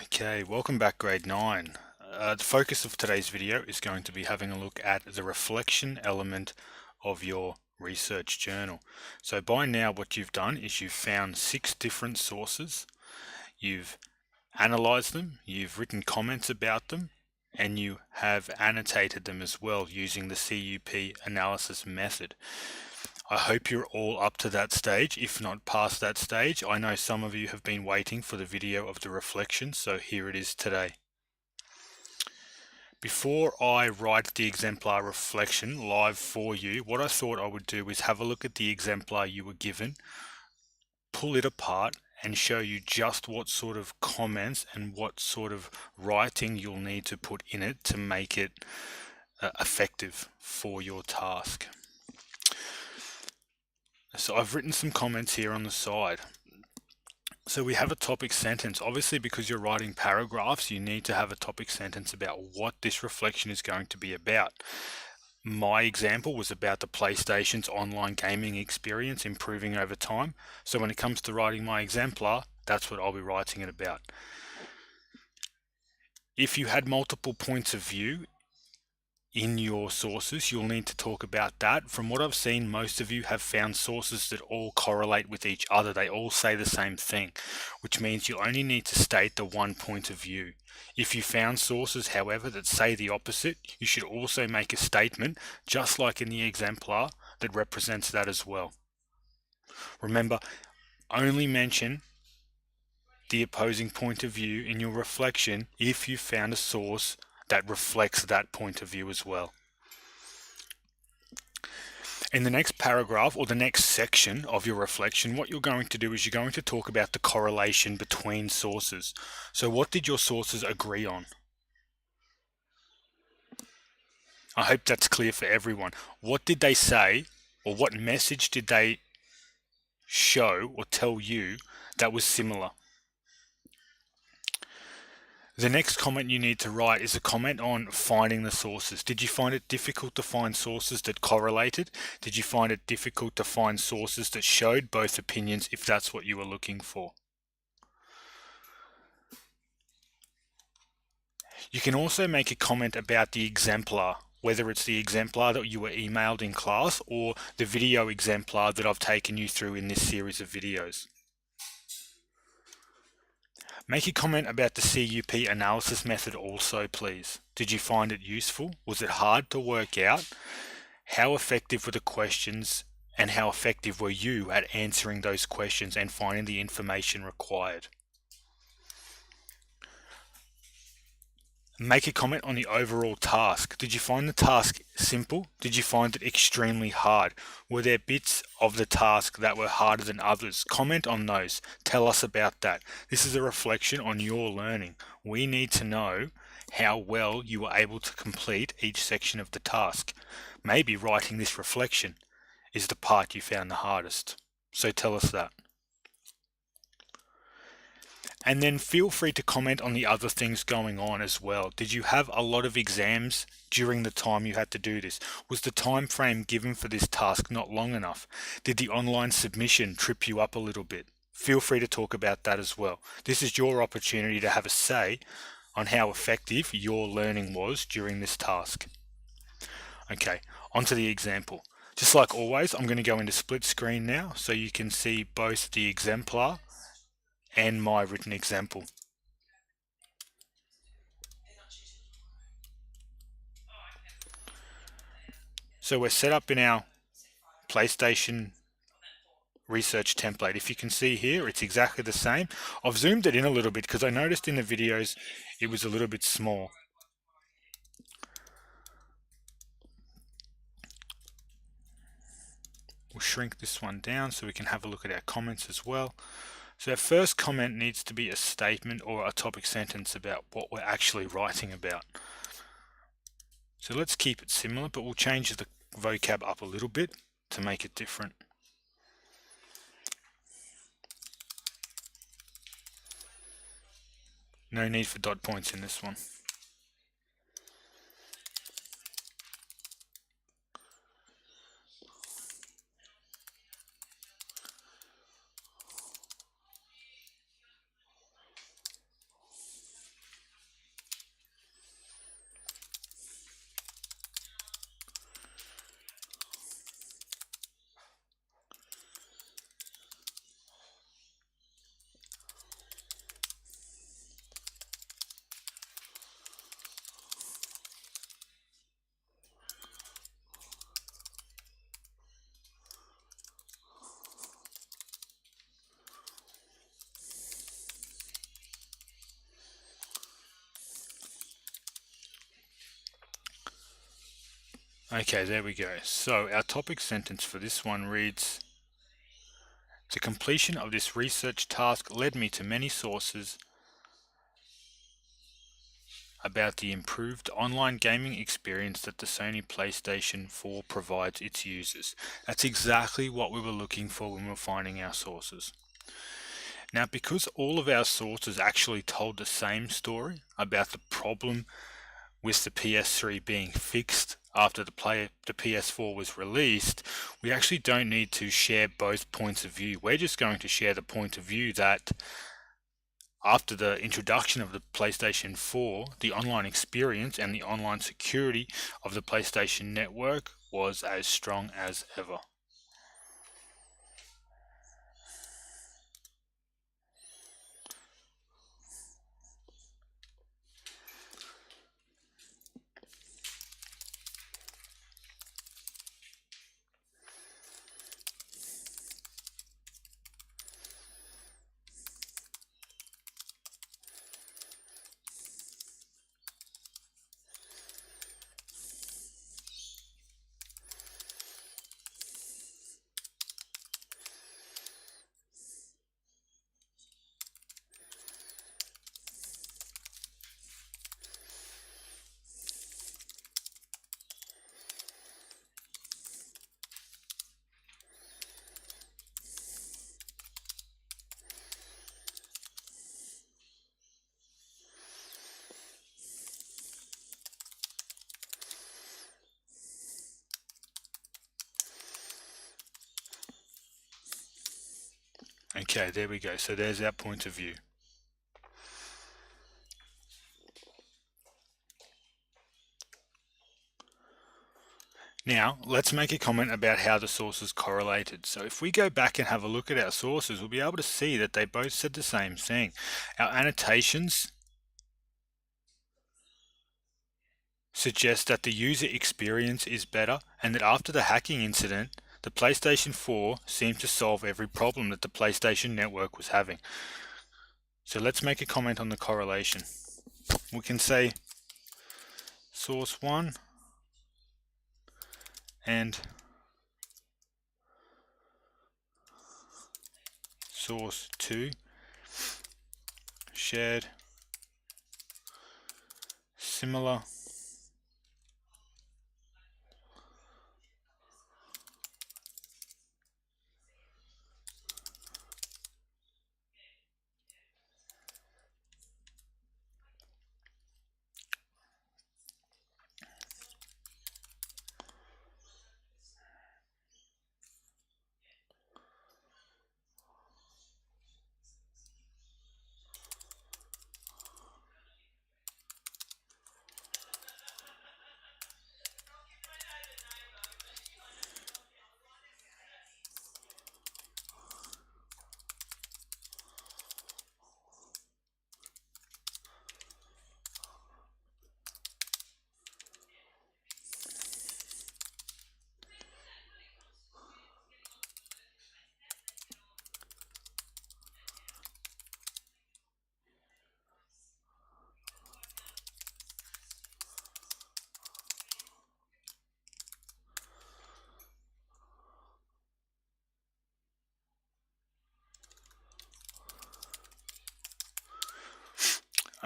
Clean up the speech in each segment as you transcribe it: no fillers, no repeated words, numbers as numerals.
Okay, welcome back grade 9. The focus of today's video is going to be having a look at the reflection element of your research journal. So by now what you've done is you've found 6 different sources, you've analyzed them, you've written comments about them, and you have annotated them as well using the CUP analysis method. I hope you're all up to that stage, if not past that stage. I know some of you have been waiting for the video of the reflection, so here it is today. Before I write the exemplar reflection live for you, what I thought I would do is have a look at the exemplar you were given, pull it apart, and show you just what sort of comments and what sort of writing you'll need to put in it to make it effective for your task. So I've written some comments here on the side. So we have a topic sentence. Obviously, because you're writing paragraphs, you need to have a topic sentence about what this reflection is going to be about. My example was about the PlayStation's online gaming experience improving over time. So when it comes to writing my exemplar, that's what I'll be writing it about. If you had multiple points of view in your sources, you'll need to talk about that. From what I've seen, most of you have found sources that all correlate with each other. They all say the same thing, which means you only need to state the one point of view. If you found sources, however, that say the opposite, you should also make a statement, just like in the exemplar, that represents that as well. Remember, only mention the opposing point of view in your reflection if you found a source that reflects that point of view as well. In the next paragraph or the next section of your reflection, what you're going to do is you're going to talk about the correlation between sources. So what did your sources agree on? I hope that's clear for everyone. What did they say, or what message did they show or tell you that was similar? The next comment you need to write is a comment on finding the sources. Did you find it difficult to find sources that correlated? Did you find it difficult to find sources that showed both opinions if that's what you were looking for? You can also make a comment about the exemplar, whether it's the exemplar that you were emailed in class or the video exemplar that I've taken you through in this series of videos. Make a comment about the CUP analysis method also, please. Did you find it useful? Was it hard to work out? How effective were the questions and how effective were you at answering those questions and finding the information required? Make a comment on the overall task. Did you find the task simple? Did you find it extremely hard? Were there bits of the task that were harder than others? Comment on those. Tell us about that. This is a reflection on your learning. We need to know how well you were able to complete each section of the task. Maybe writing this reflection is the part you found the hardest. So tell us that. And then feel free to comment on the other things going on as well. Did you have a lot of exams during the time you had to do this? Was the time frame given for this task not long enough? Did the online submission trip you up a little bit? Feel free to talk about that as well. This is your opportunity to have a say on how effective your learning was during this task. Okay, onto the example. Just like always, I'm going to go into split screen now so you can see both the exemplar and my written example. So we're set up in our PlayStation research template. If you can see here, it's exactly the same. I've zoomed it in a little bit because I noticed in the videos it was a little bit small. We'll shrink this one down so we can have a look at our comments as well. So our first comment needs to be a statement or a topic sentence about what we're actually writing about. So let's keep it similar, but we'll change the vocab up a little bit to make it different. No need for dot points in this one. Okay, there we go. So our topic sentence for this one reads, the completion of this research task led me to many sources about the improved online gaming experience that the Sony PlayStation 4 provides its users. That's exactly what we were looking for when we were finding our sources. Now, because all of our sources actually told the same story about the problem with the PS3 being fixed after the PS4 was released, we actually don't need to share both points of view. We're just going to share the point of view that after the introduction of the PlayStation 4, the online experience and the online security of the PlayStation Network was as strong as ever. Okay, there we go. So there's our point of view. Now, let's make a comment about how the sources correlated. So if we go back and have a look at our sources, we'll be able to see that they both said the same thing. Our annotations suggest that the user experience is better and that after the hacking incident, the PlayStation 4 seemed to solve every problem that the PlayStation Network was having. So let's make a comment on the correlation. We can say source 1 and source 2 shared similar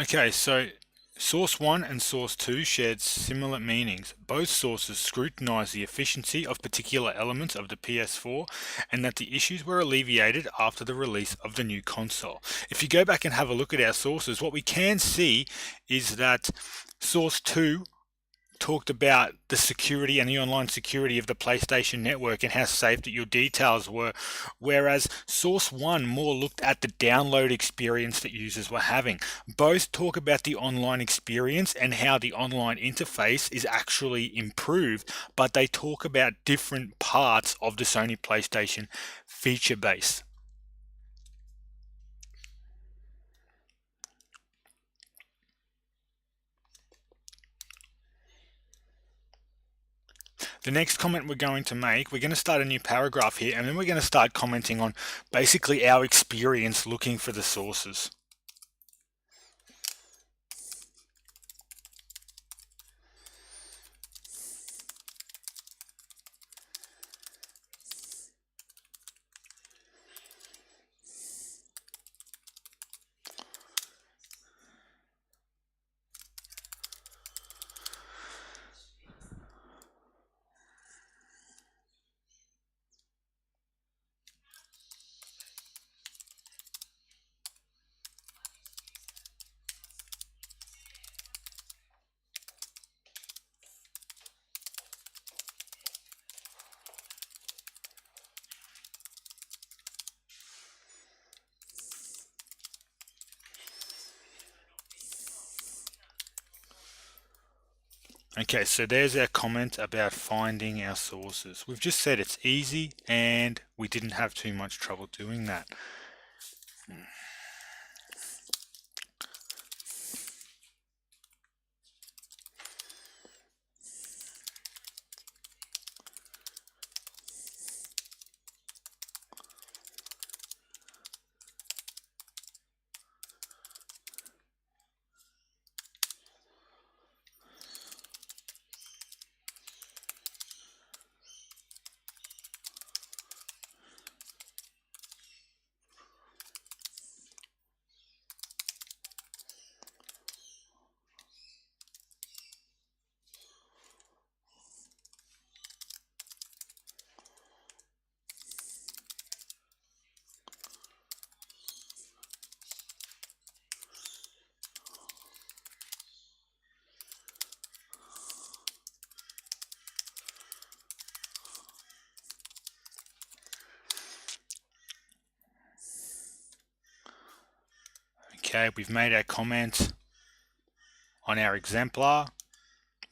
Okay, so source 1 and source 2 shared similar meanings. Both sources scrutinized the efficiency of particular elements of the PS4 and that the issues were alleviated after the release of the new console. If you go back and have a look at our sources, what we can see is that source 2 talked about the security and the online security of the PlayStation Network and how safe that your details were, whereas Source 1 more looked at the download experience that users were having. Both talk about the online experience and how the online interface is actually improved, but they talk about different parts of the Sony PlayStation feature base. The next comment we're going to make, we're going to start a new paragraph here, and then we're going to start commenting on basically our experience looking for the sources. Okay, so there's our comment about finding our sources. We've just said it's easy and we didn't have too much trouble doing that. Okay, we've made our comment on our exemplar.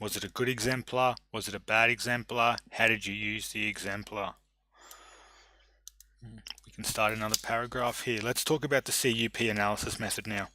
Was it a good exemplar? Was it a bad exemplar? How did you use the exemplar? We can start another paragraph here. Let's talk about the CUP analysis method now.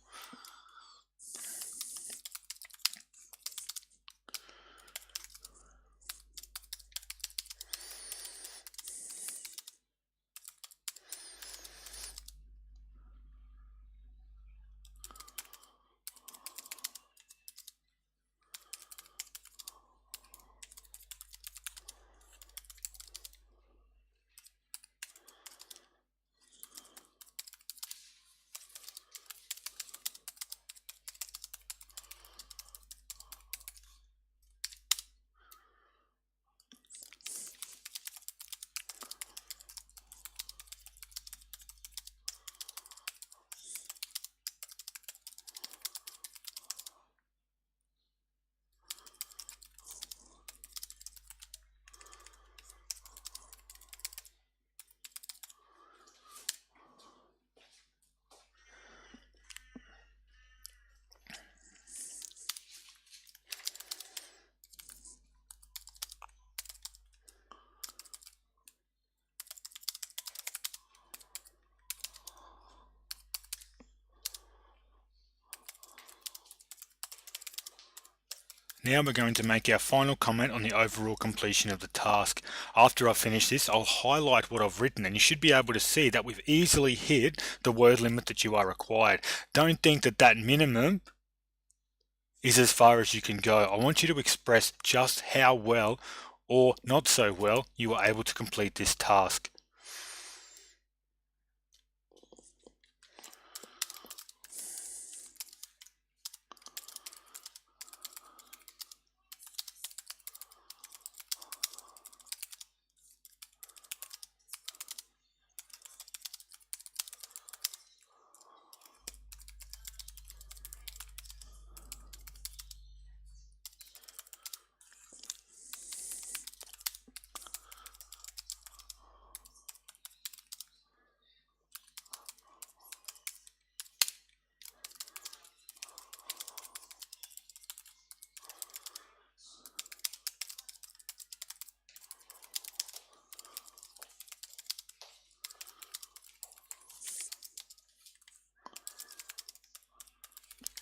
Now we're going to make our final comment on the overall completion of the task. After I finish this, I'll highlight what I've written and you should be able to see that we've easily hit the word limit that you are required. Don't think that that minimum is as far as you can go. I want you to express just how well or not so well you are able to complete this task.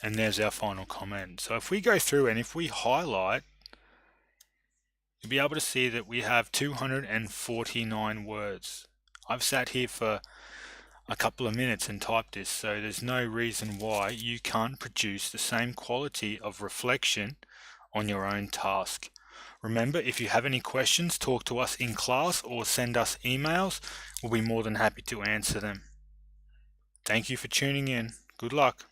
And there's our final comment. So if we go through and if we highlight, you'll be able to see that we have 249 words. I've sat here for a couple of minutes and typed this, so there's no reason why you can't produce the same quality of reflection on your own task. Remember, if you have any questions, talk to us in class or send us emails. We'll be more than happy to answer them. Thank you for tuning in. Good luck.